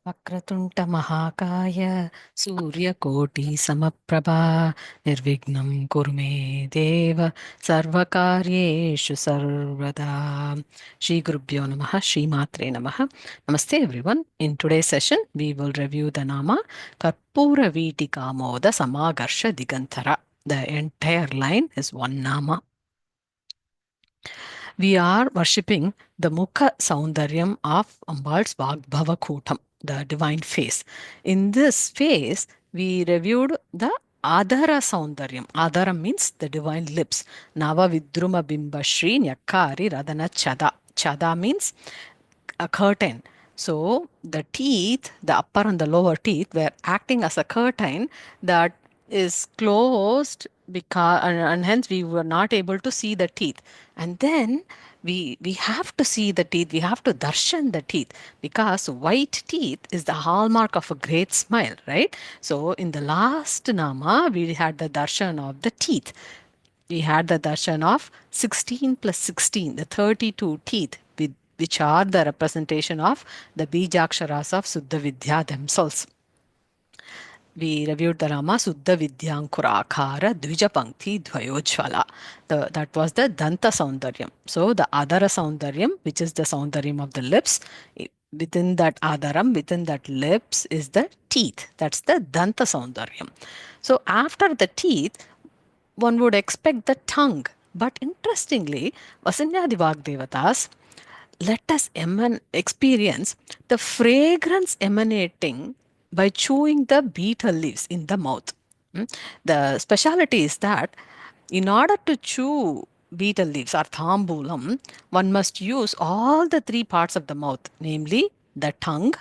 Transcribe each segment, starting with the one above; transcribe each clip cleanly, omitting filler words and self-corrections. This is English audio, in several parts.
वक्रतुण्ड महाकाय सूर्यकोटि समप्रभा निर्विघ्नं कुरु मे देव सर्वकार्येषु सर्वदा. Shri Gurubhyo Namaha, Shri Matre Namaha. Namaste everyone. In today's session, we will review the Nama Karpoora Veetikamodha Samakarsha Digantara. The entire line is one Nama. We are worshipping the Mukha Saundaryam of Ambal's Vagbhava Kootam, the divine face. In this face, we reviewed the Adhara Saundaryam. Adhara means the divine lips. Nava Vidruma Bimba Shri Nyakari Radhana Chada. Chada means a curtain. So the teeth, the upper and the lower teeth, were acting as a curtain that is closed because and hence we were not able to see the teeth. And then we have to see the teeth, we have to darshan the teeth, because white teeth is the hallmark of a great smile, right? So in the last nama we had the darshan of the teeth. We had the darshan of 16 plus 16, the 32 teeth, which are the representation of the Bijaksharas of Suddha Vidya themselves. We reviewed the Rama Suddha Vidyankurakara Dvija Pankti Dvayojvala. That was the Danta Saundaryam. So the Adara Saundaryam, which is the Saundaryam of the lips, within that Adaram, within that lips is the teeth. That's the Danta Saundaryam. So after the teeth, one would expect the tongue. But interestingly, Vasinyadi Vak Devatas let us experience the fragrance emanating by chewing the betel leaves in the mouth. The speciality is that in order to chew betel leaves or tamboolam, one must use all the three parts of the mouth, namely the tongue.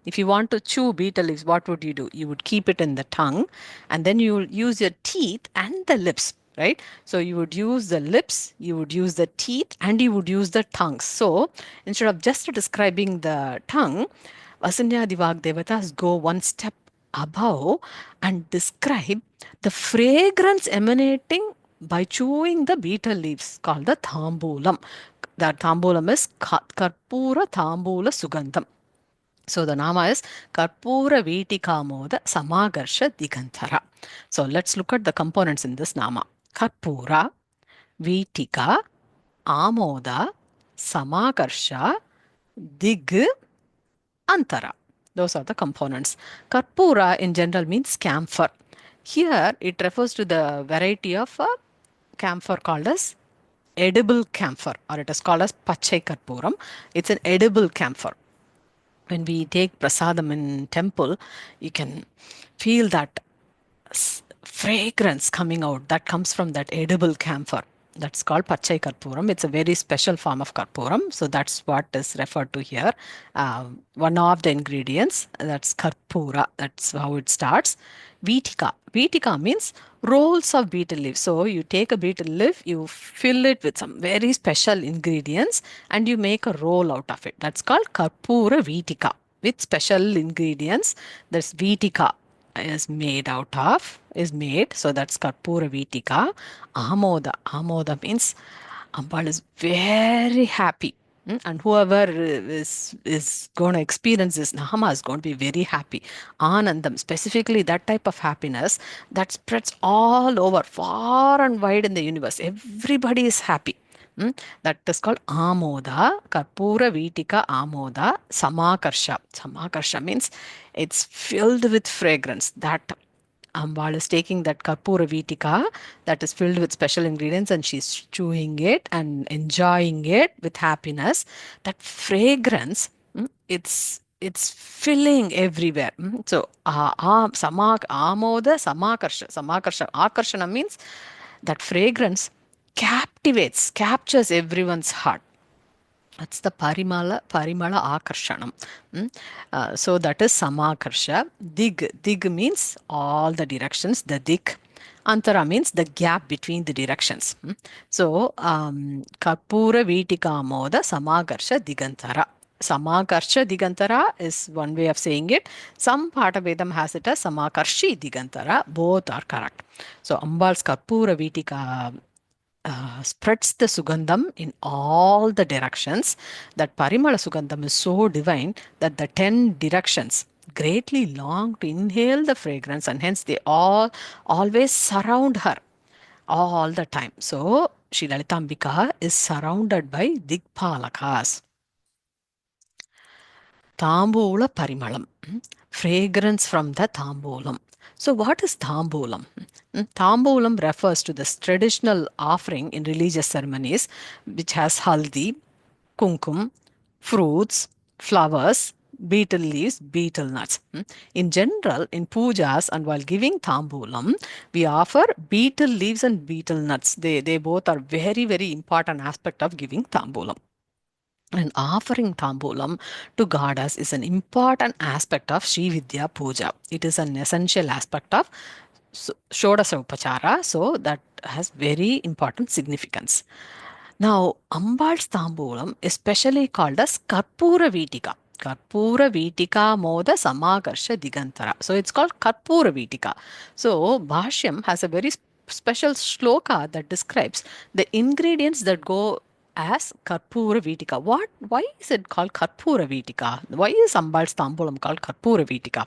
If you want to chew betel leaves, what would you do? You would keep it in the tongue, and then you will use your teeth and the lips, right? So you would use the lips, you would use the teeth, and you would use the tongue. So instead of just describing the tongue, Vasinyadi Vak Devatas go one step above and describe the fragrance emanating by chewing the betel leaves called the Tamboolam. That Tamboolam is Karpoora Tamboola Sugandham. So the nama is Karpoora Veetikamodha Samakarsha Digantara. So let's look at the components in this nama. Karpoora, Veetika, Amodha, Samakarsha, Dig, Antara. Those are the components. Karpoora in general means camphor. Here it refers to the variety of camphor called as edible camphor, or it is called as Pachai Karpooram. It's an edible camphor. When we take prasadam in temple, you can feel that fragrance coming out that comes from that edible camphor. That's called Pachai Karpooram. It's a very special form of Karpooram. So that's what is referred to here. One of the ingredients, that's Karpoora. That's how it starts. Veetika. Veetika means rolls of betel leaf. So you take a betel leaf, you fill it with some very special ingredients, and you make a roll out of it. That's called Karpoora Veetika with special ingredients. There's Veetika is made out of, is made. So that's Karpoora Veetika. Amodha. Amodha means Ambal is very happy. And whoever is going to experience this Nahama is going to be very happy. Anandam, specifically that type of happiness that spreads all over, far and wide in the universe. Everybody is happy. That is called Amodha, Karpoora Veetika Amodha, Samakarsha. Samakarsha means it's filled with fragrance. That Ambal is taking that Karpoora Veetika that is filled with special ingredients, and she's chewing it and enjoying it with happiness. That fragrance, it's filling everywhere. So, Amodha Samakarsha. Samakarsha. Akarshana means that fragrance captures everyone's heart. That's the Parimala Akarshanam. So that is Samakarsha. Dig means all the directions, the dik. Antara means the gap between the directions. So Karpoora Veetikamodha Samakarsha Digantara. Samakarsha Digantara is one way of saying it. Some part of Vedam has it as Samakarshi Digantara. Both are correct. So Ambal's Karpoora Veetika spreads the Sugandham in all the directions. That Parimala Sugandham is so divine that the 10 directions greatly long to inhale the fragrance, and hence they all always surround her all the time. So Sri Lalitambika is surrounded by Digpalakas. Tamboola Parimalam, fragrance from the Tamboolam. So, what is Tamboolam? Tamboolam refers to this traditional offering in religious ceremonies, which has haldi, kumkum, fruits, flowers, betel leaves, betel nuts. In general, in pujas and while giving Tamboolam, we offer betel leaves and betel nuts. They both are very, very important aspect of giving Tamboolam. And offering Tamboolam to goddess is an important aspect of Sri Vidya Puja. It is an essential aspect of Shodasa Upachara, so that has very important significance. Now, Ambal's Tamboolam is specially called as Karpoora Veetika. Karpoora Veetikamodha Samakarsha Digantara. So it's called Karpoora Veetika. So Bhashyam has a very special shloka that describes the ingredients that go as Karpoora Veetika. Why is it called Karpoora Veetika? Why is Ambal's Tambulam called Karpoora Veetika?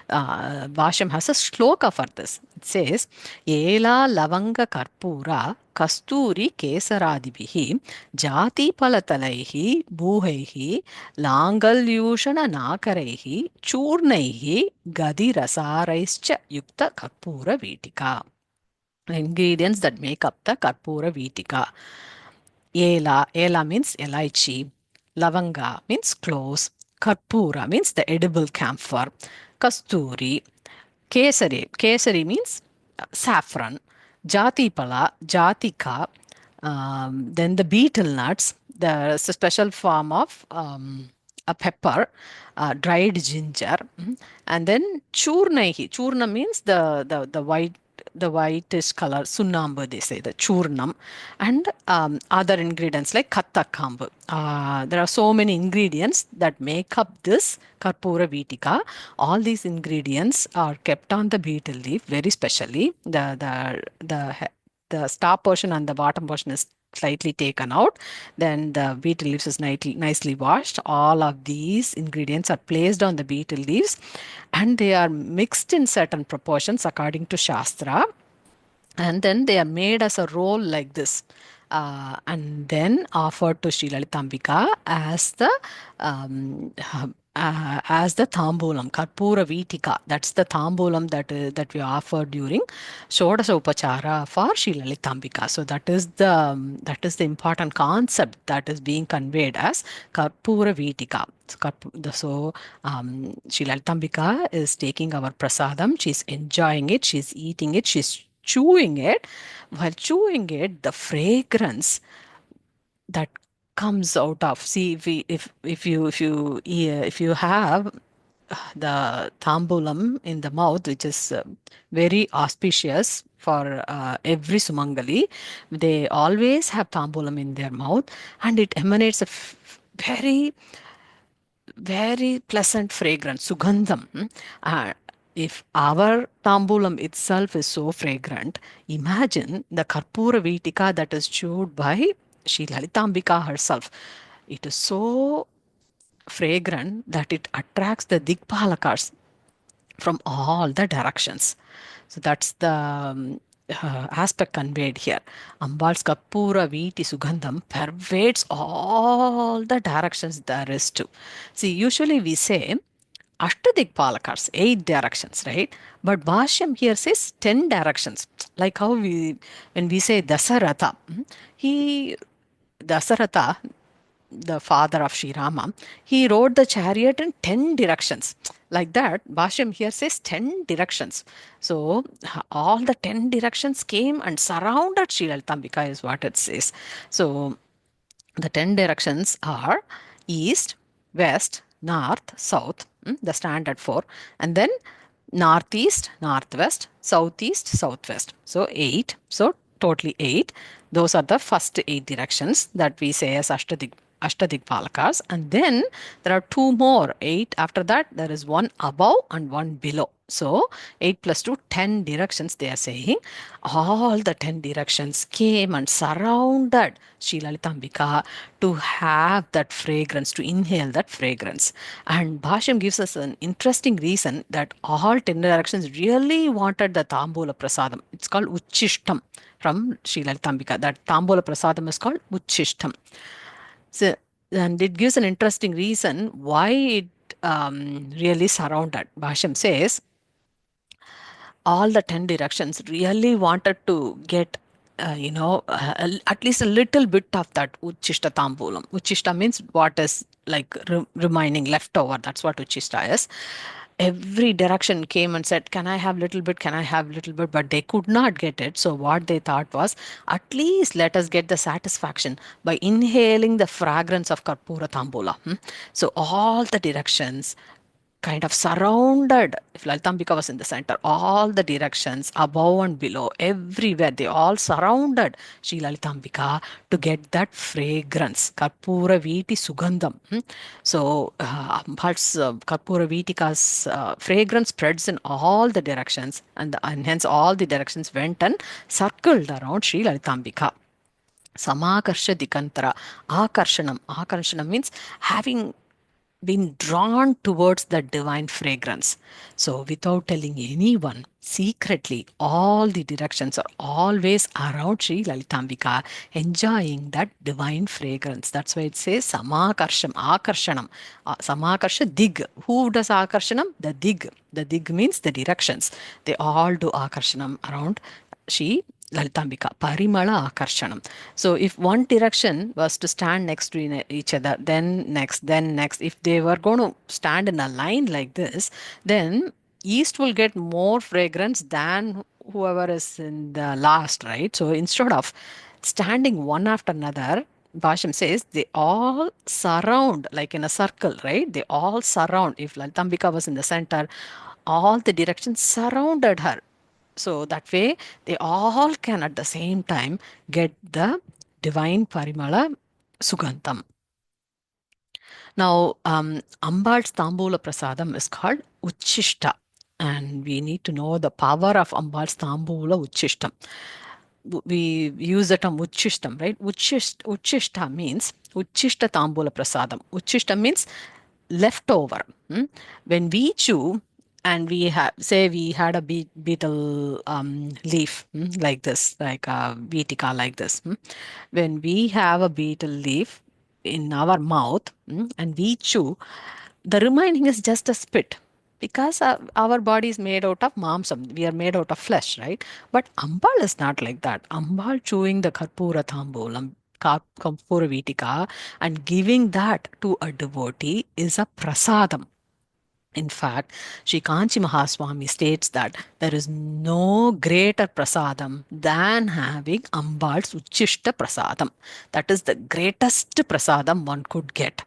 Bhashyam has a shloka for this. It says, Ela Lavanga Karpura Kasturi Kesaradibihi Jati Palatalaihi Bhuhaihi Langalyushana Nakaraihi Churnaihi Gadi Rasaraischa Yukta Karpoora Veetika. Ingredients that make up the Karpoora Veetika. Ela means elaichi. Lavanga means cloves. Karpura means the edible camphor. Kasturi. Kesari means saffron. Jatipala, jatika. Then the betel nuts, the special form of a pepper, dried ginger, and then churnaihi. Churna means the whitish color, sunnambu they say, the churnam, and other ingredients like kattakambu. There are so many ingredients that make up this Karpoora Veetika. All these ingredients are kept on the betel leaf very specially. The star portion and the bottom portion is slightly taken out. Then the betel leaves is nicely washed. All of these ingredients are placed on the betel leaves and they are mixed in certain proportions according to Shastra. And then they are made as a roll like this. And then offered to Sri Lalitambika as the Tamboolam, Karpoora Veetika. That's the Tamboolam that we offer during Shodasa Upachara for Sri Lalitambika. So that is the important concept that is being conveyed as Karpoora Veetika. So Sri Lalitambika is taking our prasadam. She's enjoying it. She's eating it. She's chewing it. While chewing it, the fragrance that comes out of, see, if you have the tambulam in the mouth, which is very auspicious for every sumangali, they always have tambulam in their mouth and it emanates a very very pleasant fragrance, sugandham. If our tambulam itself is so fragrant, imagine the Karpoora Veetika that is chewed by Sri Lalitambika herself. It is so fragrant that it attracts the Digpalakas from all the directions. So that's the aspect conveyed here. Ambal's Karpoora Veeti Sugandham pervades all the directions there is to. See, usually we say Ashtadikpalakas, 8 directions, right? But Bhashyam here says 10 directions. Like how when we say Dasaratha, Dasaratha, the father of Sri Rama, he rode the chariot in 10 directions. Like that, Bhashyam here says 10 directions. So all the 10 directions came and surrounded Sri Lalitambika is what it says. So the 10 directions are east, west, north, south, the standard 4, and then northeast, northwest, southeast, southwest. So 8. So totally 8. Those are the first 8 directions that we say as Ashtadigpalakas, and then there are two more, 8. After that, there is one above and one below. So 8 plus 2, 10 directions they are saying. All the 10 directions came and surrounded Sri Lalitambika to have that fragrance, to inhale that fragrance. And Bhashyam gives us an interesting reason that all 10 directions really wanted the Tambula Prasadam. It's called Uchishtam from Sri Lalitambika. That Tambula Prasadam is called Uchishtam. So, and it gives an interesting reason why it really surrounded. Bhashyam says, all the 10 directions really wanted to get at least a little bit of that Uchishta Tambulam. Uchishta means what is like remaining leftover. That's what Uchishta is. Every direction came and said, can I have little bit, can I have little bit, but they could not get it. So what they thought was, at least let us get the satisfaction by inhaling the fragrance of Karpoora Tamboolam. So all the directions kind of surrounded, if Lalitambika was in the center, all the directions above and below, everywhere, they all surrounded Sri Lalitambika to get that fragrance. Karpoora Veeti Sugandham. So, Karpoora Veetika's fragrance spreads in all the directions, and hence all the directions went and circled around Sri Lalitambika. Samakarsha Digantara. Akarshanam. Akarshanam means having been drawn towards the divine fragrance. So, without telling anyone, secretly, all the directions are always around Sri Lalitambika, enjoying that divine fragrance. That's why it says Samakarsham, Akarshanam. Samakarsha Dig. Who does Akarshanam? The Dig. The Dig means the directions. They all do Akarshanam around Sri Lalitambika, Parimala Akarshanam. So if one direction was to stand next to each other, then next, if they were going to stand in a line like this, then east will get more fragrance than whoever is in the last, right? So instead of standing one after another, Bhashyam says they all surround like in a circle, right? They all surround. If Lalitambika was in the center, all the directions surrounded her. So that way, they all can at the same time get the divine Parimala Sugandham. Now, Ambal's Tambula Prasadam is called Uchishta, and we need to know the power of Ambal's Tambula Uchishtam. We use the term Uchishtam, right? Uchishta means Uchishta Tambula Prasadam. Uchishta means leftover. When we chew, and we have say we had a betel leaf like this, like a Veetika like this. When we have a betel leaf in our mouth and we chew, the remaining is just a spit, because our body is made out of mamsam. We are made out of flesh, right? But Ambal is not like that. Ambal chewing the Karpoora Tamboolam, Karpoora Veetika, and giving that to a devotee is a prasadam. In fact, Sri Kanchi Mahaswami states that there is no greater prasadam than having Ambal's Uchishta prasadam. That is the greatest prasadam one could get.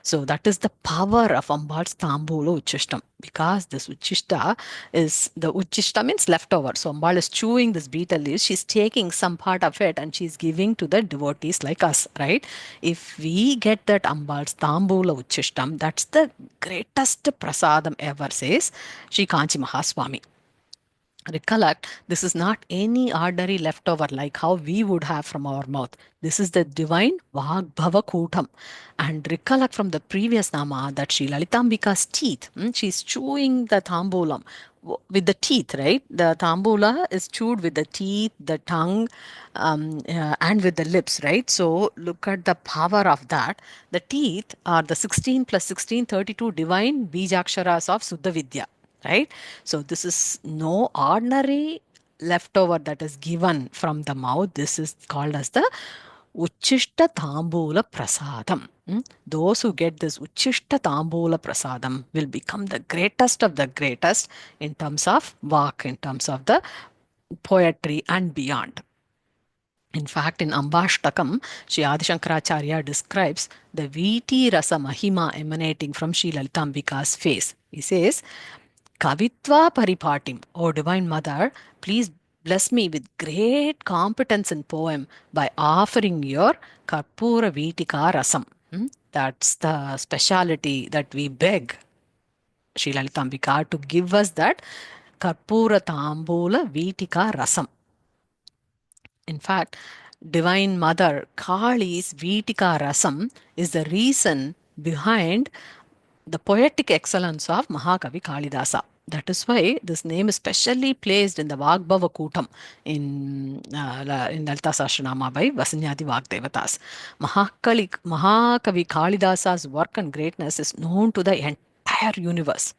So that is the power of Ambal's Tambula Uchishtam, because this Uchishta is, the Uchishta means leftover. So Ambal is chewing this betel leaves, she's taking some part of it and she's giving to the devotees like us, right? If we get that Ambal's Tambula Uchishtam, that's the greatest prasadam ever, says Sri Kanchi Mahaswami. Recollect, this is not any ordinary leftover like how we would have from our mouth. This is the divine Vagbhava Kootam. And recollect from the previous nama that Sri Lalitambika's teeth, she's chewing the tambulam with the teeth, right? The tambula is chewed with the teeth, the tongue, and with the lips, right? So look at the power of that. The teeth are the 16 plus 16, 32 divine Bijaksharas of Suddha Vidya, right? So this is no ordinary leftover that is given from the mouth. This is called as the Uchishta Tambula Prasadam. Those who get this Uchishta Tambula Prasadam will become the greatest of the greatest in terms of Vak, in terms of the poetry and beyond. In fact, in Ambashtakam, Sri Adi Shankaracharya describes the Veeti Rasa Mahima emanating from Sri Lalitambika's face. He says, Kavitva Paripatim, O Divine Mother, please bless me with great competence in poem by offering your Karpoora Veetika Rasam. That's the speciality that we beg Sri Lalitambika to give us, that Karpoora Tamboola Veetika Rasam. In fact, Divine Mother Kali's Veetika Rasam is the reason behind the poetic excellence of Mahakavi Kalidasa. That is why this name is specially placed in the Vagbhava Kootam in Lalita Sahasranama by Vasinyadi Vak Devatas. Mahakavi Kalidasa's work and greatness is known to the entire universe.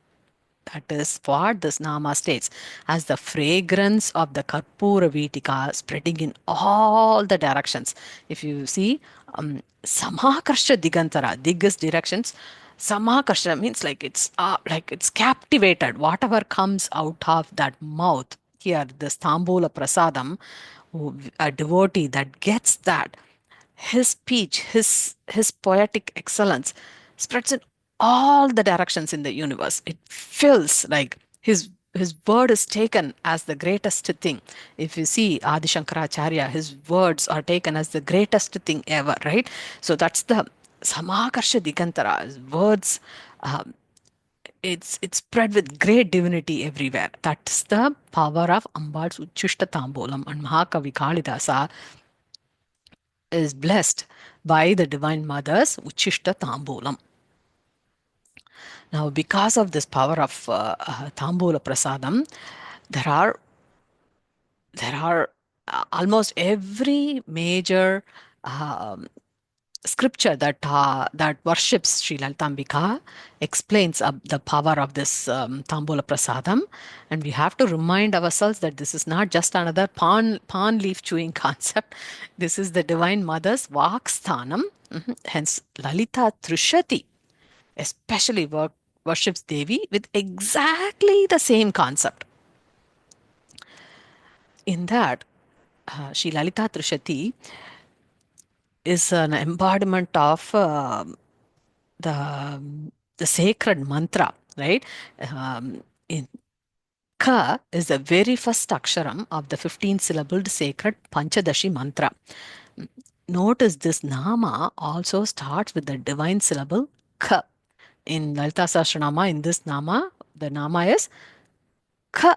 That is what this Nama states, as the fragrance of the Karpoora Veetika spreading in all the directions. If you see, Samakarsha Digantara, Digas directions, Samakarsha means like it's captivated. Whatever comes out of that mouth, here, this Tambula Prasadam, a devotee that gets that, his speech, his poetic excellence spreads in all the directions in the universe. It feels like his word is taken as the greatest thing. If you see Adi Shankaracharya, his words are taken as the greatest thing ever, right? So that's the Samakarsha Digantara. His words, it's spread with great divinity everywhere. That's the power of Ambal's Uchishta Tambolam, and Mahakavi Kalidasa is blessed by the Divine Mother's Uchishta Tamboolam. Now, because of this power of Tamboola Prasadam, there are almost every major scripture that worships Sri Lalitambika explains the power of this Tambula Prasadam, and we have to remind ourselves that this is not just another pan leaf chewing concept. This is the Divine Mother's Vaksthanam. Hence, Lalitha Trishati especially worships Devi with exactly the same concept. In that, Sri Lalitha Trishati is an embodiment of the sacred mantra, right? In Ka is the very first aksharam of the 15-syllabled sacred Panchadasi Mantra. Notice this Nama also starts with the divine syllable Ka. In Lalita Sahasranama, in this Nama, the Nama is Ka,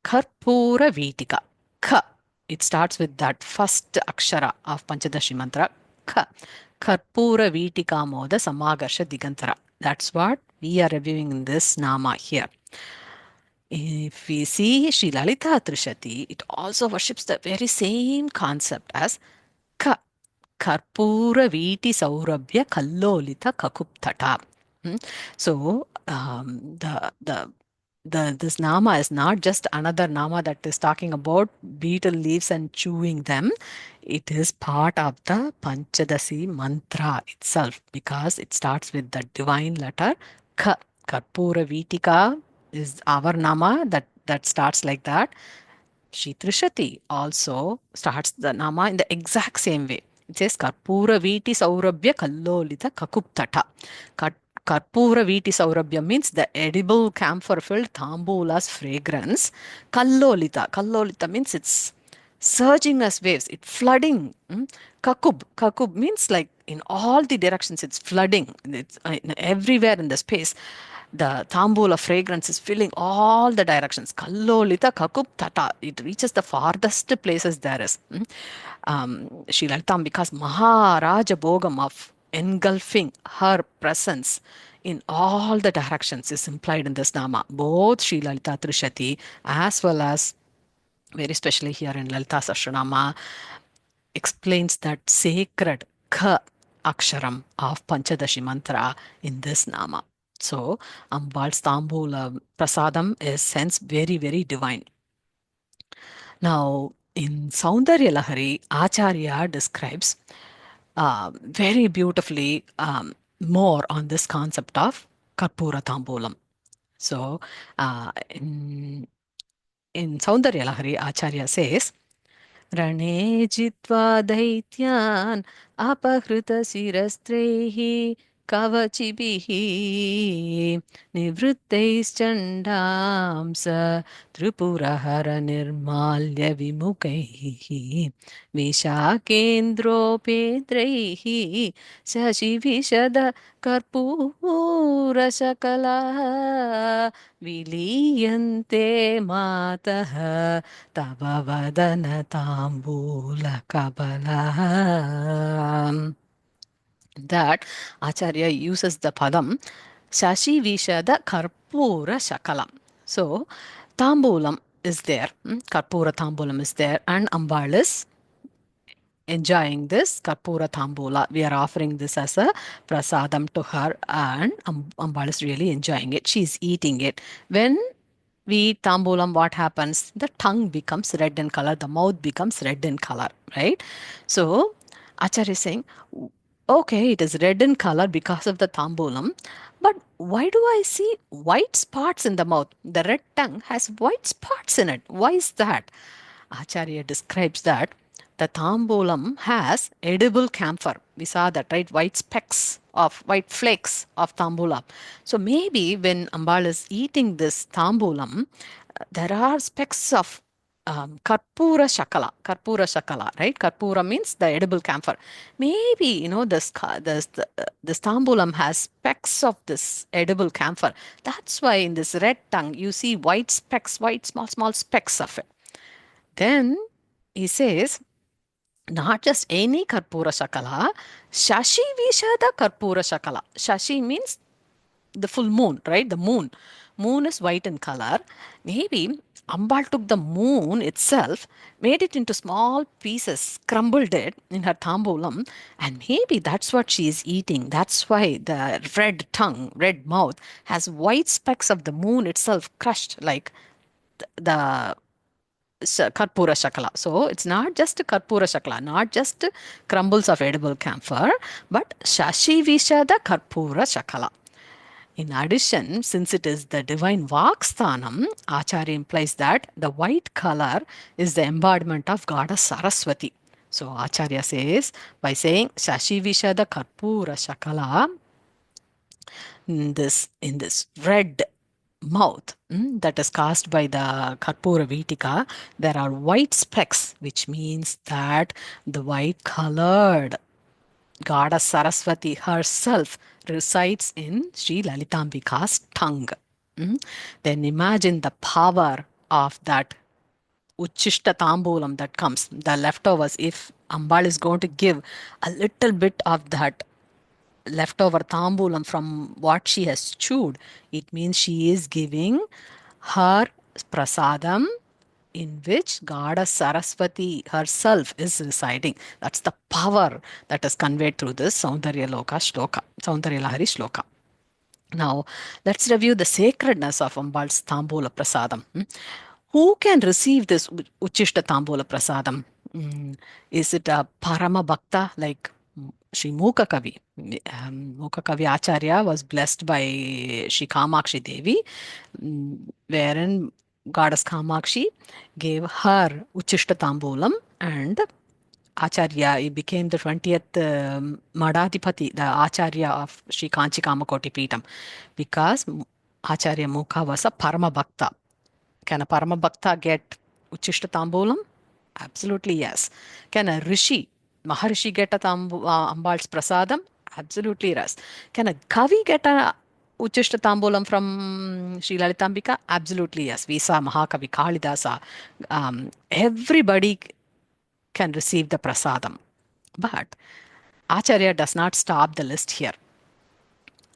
Karpoora Veetika. Ka. It starts with that first akshara of Panchadashi Mantra. Ka. Karpoora Veetikamodha Samakarsha Digantara. That's what we are reviewing in this Nama here. If we see Sri Lalitha Trishati, it also worships the very same concept as Ka. Karpoora Veeti Saurabhya Kallolitha Kakup taTaa. So this nama is not just another nama that is talking about betel leaves and chewing them. It is part of the Panchadasi Mantra itself, because it starts with the divine letter Ka. Karpoora Veetika is our nama that starts like that. Shri Trishati also starts the nama in the exact same way. It says Karpoora Veeti Saurabhya Kallolitha Kakup taTaa. Karpoora Veeti Saurabhya means the edible camphor filled Tambula's fragrance. Kallolitha means it's surging as waves, it's flooding. Kakup means like in all the directions it's flooding. It's everywhere in the space. The Tambula fragrance is filling all the directions. Kallolitha Kakup taTaa. It reaches the farthest places there is. Sri Lalitambika's Maharaja Bhogam of engulfing her presence in all the directions is implied in this Nama. Both Sri Lalitha Trishati as well as very specially here in Lalita Sahasranama explains that sacred Ka aksharam of Panchadashi Mantra in this Nama. So, Ambal's Tambula Prasadam is hence very, very divine. Now, in Saundarya Lahari, Acharya describes very beautifully more on this concept of Karpoora Tamboolam. So, in Saundarya Lahari, Acharya says, Rane jitva daityan apahruta sirastrehi कवचिभिः निवृत्तैश्चण्डांस त्रिपुरहरनिर्माल्य विमुखैः विशाखेन्द्रोपेन्द्रैः शशिविशद कर्पूरशकलाः विलीयन्ते मातः तव वदनताम्बूलकबलः. That Acharya uses the padam Shashi Vishada Karpoora Shakalam. So Tamboolam is there, Karpoora Tamboolam is there, and Ambal is enjoying this Karpoora Tamboola. We are offering this as a prasadam to her, and Ambal is really enjoying it. She's eating it. When we eat Tamboolam, what happens? The tongue becomes red in color, the mouth becomes red in color, right? So Acharya is saying, okay, it is red in color because of the Tamboolam, but why do I see white spots in the mouth? The red tongue has white spots in it. Why is that? Acharya describes that the Tamboolam has edible camphor. We saw that, right? White flakes of Tamboolam. So maybe when Ambal is eating this Tamboolam, there are specks of Karpoora Shakala, right? Karpoora means the edible camphor. Maybe, this Tamboolam has specks of this edible camphor. That's why in this red tongue, you see white specks, white small specks of it. Then he says, not just any Karpoora Shakala, Shashi Vishada Karpoora Shakala. Shashi means the full moon, right? The moon. Moon is white in color. Maybe Ambal took the moon itself, made it into small pieces, crumbled it in her tamboolam, and maybe that's what she is eating. That's why the red tongue, red mouth has white specks of the moon itself crushed like the Karpoora Shakala. So it's not just Karpoora Shakala, not just crumbles of edible camphor, but Shashi Vishada Karpoora Shakala. In addition, since it is the divine Vaksthanam, Acharya implies that the white color is the embodiment of goddess Saraswati. So Acharya says, by saying Shashi Vishada Karpoora Shakala, in this red mouth that is caused by the Karpoora Veetika, there are white specks, which means that the white colored goddess Saraswati herself resides in Sri Lalitambika's tongue. Then imagine the power of that Uchishta Tamboolam that comes, the leftovers. If Ambal is going to give a little bit of that leftover Tamboolam from what she has chewed, it means she is giving her prasadam in which goddess Saraswati herself is residing. That's the power that is conveyed through this Saundarya Lahari Shloka. Now, let's review the sacredness of Ambal's Tambula Prasadam. Who can receive this Uchishta Tambula Prasadam? Is it a Parama Bhakta like Sri Mukha Kavi? Mukha Kavi Acharya was blessed by Sri Kamakshi Devi, wherein goddess Kamakshi gave her Uchishta Tambulam, and Acharya, he became the 20th Madhadipati, the Acharya of Sri Kanchi Kamakoti Peetam, because Acharya Mukha was a Parama Bhakta. Can a Parama Bhakta get Uchishta Tambulam? Absolutely yes. Can a Rishi, Maharishi get a Ambal's Prasadam? Absolutely yes. Can a Kavi get a Uchishta Tambulam from Sri Lalitambika? Absolutely yes. We saw Mahakavi Kalidasa. Everybody can receive the prasadam. But Acharya does not stop the list here.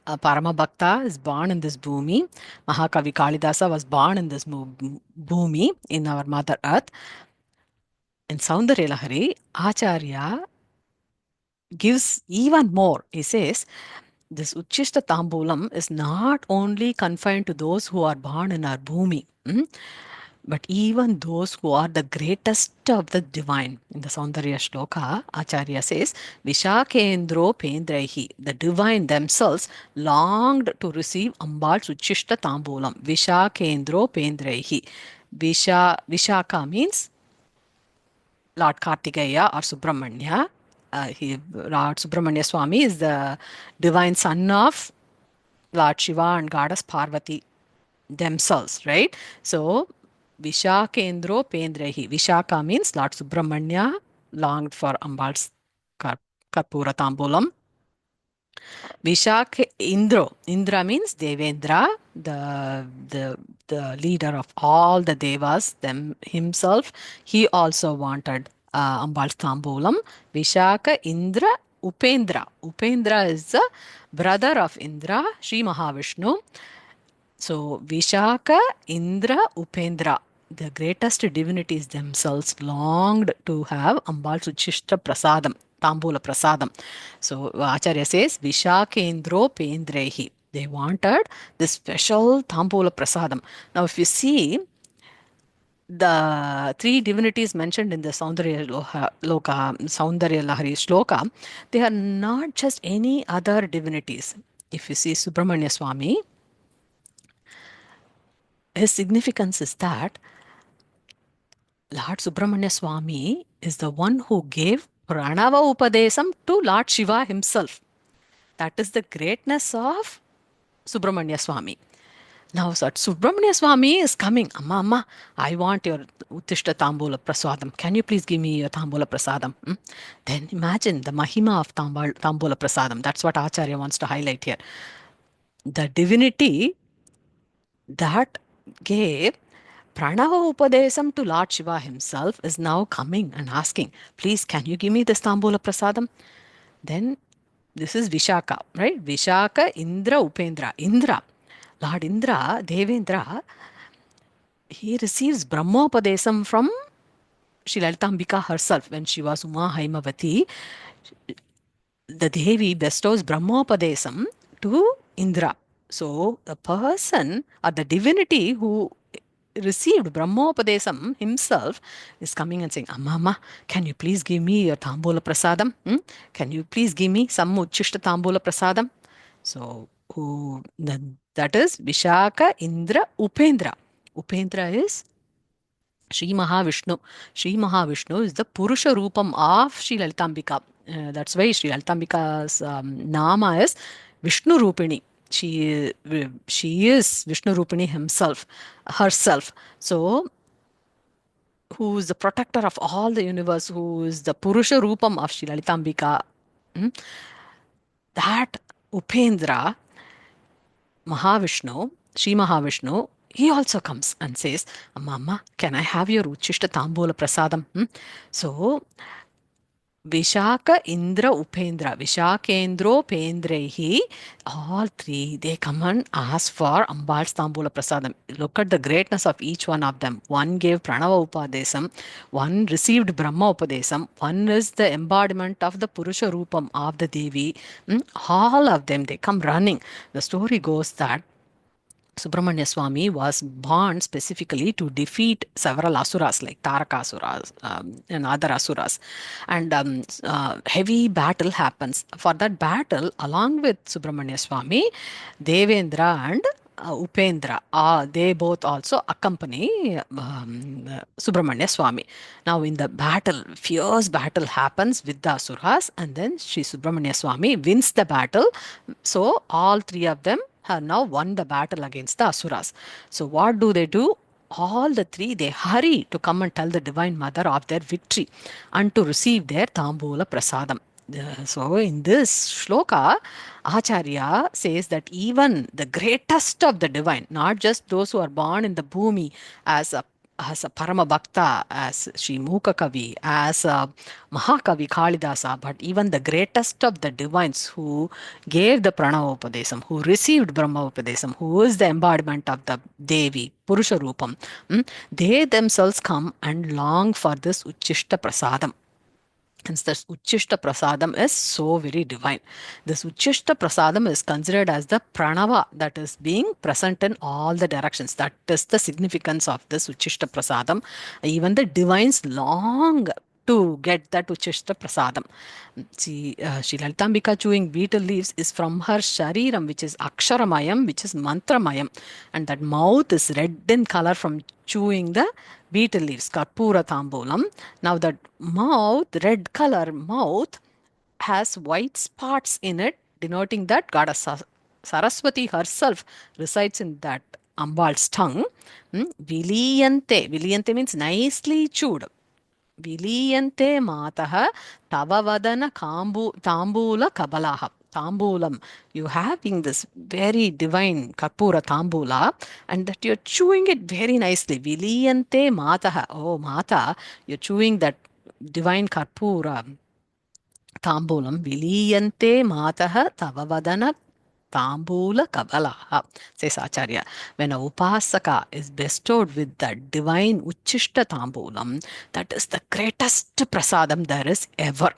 A Parama Bhakta is born in this bhumi. Mahakavi Kalidasa was born in this bhumi, in our Mother Earth. In Saundarya Lahari, Acharya gives even more. He says, this Uchishta Tambulam is not only confined to those who are born in our bhumi, but even those who are the greatest of the divine. In the Saundarya Shloka, Acharya says, Vishakendro Pendraihi, the divine themselves longed to receive Ambal's Uchishta Tambulam. Vishakendro Pendraihi. Vishaka means Lord Kartikeya or Subramanya. Lord Subramanya Swami is the divine son of Lord Shiva and Goddess Parvati themselves, right? So, Vishakendro Pendrehi. Vishaka means Lord Subramanya longed for Ambal's Karpoora Tamboolam. Vishak Indra means Devendra, the leader of all the devas, them himself. He also wanted Ambal's Tamboolam. Vishaka Indra Upendra. Upendra is the brother of Indra, Sri Mahavishnu. So, Vishaka, Indra, Upendra, the greatest divinities themselves longed to have Ambal Suchishta Prasadam, Tambula Prasadam. So, Acharya says, Vishakendro Pendrehi. They wanted this special Tambula Prasadam. Now, if you see, the three divinities mentioned in the Saundarya Lahari Sloka, they are not just any other divinities. If you see Subramanya Swami, his significance is that Lord Subramanya Swami is the one who gave Pranava Upadesam to Lord Shiva himself. That is the greatness of Subramanya Swami. Now, Subramanya Swami is coming. Amma, I want your Uttishta Tambula Prasadam. Can you please give me your Tambula Prasadam? Then imagine the Mahima of Tambula Prasadam. That's what Acharya wants to highlight here. The divinity that gave Pranava Upadesam to Lord Shiva himself is now coming and asking, please, can you give me this Tambula Prasadam? Then this is Vishaka, right? Vishaka, Indra, Upendra. Indra, Lord Indra, Devendra, he receives Brahmopadesam from Sri Lalitambika herself when she was Uma Haimavati. The Devi bestows Brahmopadesam to Indra. So the person or the divinity who received Brahmopadesam himself is coming and saying, Amma, can you please give me your Tambula Prasadam? Can you please give me some Uchishta Tambula Prasadam? So that is Vishaka, Indra, Upendra. Upendra is Sri Mahavishnu. Sri Mahavishnu is the Purusha Rupam of Sri Lalitambika. That's why Sri Lalitambika's Nama is Vishnu Rupini. She is Vishnu Rupini herself. So, who is the protector of all the universe, who is the Purusha Rupam of Sri Lalitambika. That Upendra, Mahavishnu, Sri Mahavishnu, he also comes and says, Mama, can I have your Uchishta Tambula Prasadam? So, Vishaka, Indra, Upendra, Vishakendro, Pendrehi, all three, they come and ask for Ambal's Tambula Prasadam. Look at the greatness of each one of them. One gave Pranava Upadesam, one received Brahma Upadesam, one is the embodiment of the Purusha Rupam of the Devi. All of them, they come running. The story goes that Subramanya Swami was born specifically to defeat several asuras like Tarakasuras and other asuras. And heavy battle happens. For that battle, along with Subramanya Swami, Devendra and Upendra, they both also accompany Subramanya Swami. Now, in the battle, fierce battle happens with the asuras, and then Sri Subramanya Swami wins the battle. So, all three of them have now won the battle against the asuras. So, what do? All the three, they hurry to come and tell the Divine Mother of their victory and to receive their Tambula Prasadam. So, in this shloka, Acharya says that even the greatest of the divine, not just those who are born in the bhumi as a Parama Bhakta, as Sri Mukha Kavi, as Mahakavi Kalidasa, but even the greatest of the divines who gave the Pranavopadesam, who received Brahmopadesam, who is the embodiment of the Devi, Purusha Rupam, they themselves come and long for this Uchishta Prasadam. Hence, this Uchishta Prasadam is so very divine. This Uchishta Prasadam is considered as the pranava that is being present in all the directions. That is the significance of this Uchishta Prasadam. Even the divines long to get that Uchishta Prasadam. See, Sri Lalitambika chewing betel leaves is from her Shariram, which is Aksharamayam, which is Mantramayam. And that mouth is red in color from chewing the betel leaves, Karpoora Tamboolam. Now that mouth, red color mouth, has white spots in it, denoting that goddess Saraswati herself resides in that Ambal's tongue. Viliyante. Viliyante means nicely chewed. Viliyante mataha tavavadana tambula kabalaha. Tamboolam. You having this very divine Karpoora Tamboola, and that you're chewing it very nicely. Viliyante mataha. Oh, Mata, you're chewing that divine Karpoora Tamboolam. Viliyante mataha tavavadana Tambula Kabalaha, says Acharya. When a Upasaka is bestowed with that divine Uchishta Tambulam, that is the greatest prasadam there is ever.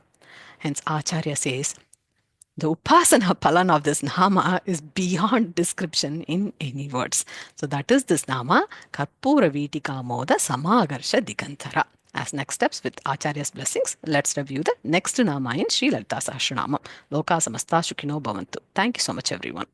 Hence, Acharya says, the Upasana Palan of this Nama is beyond description in any words. So, that is this Nama, Karpoora Veetikamodha Samakarsha Digantara. As next steps with Acharya's blessings, let's review the next Nama in Sri Lalita Sahasranamam. Loka Samasta Shukino Bhavantu. Thank you so much, everyone.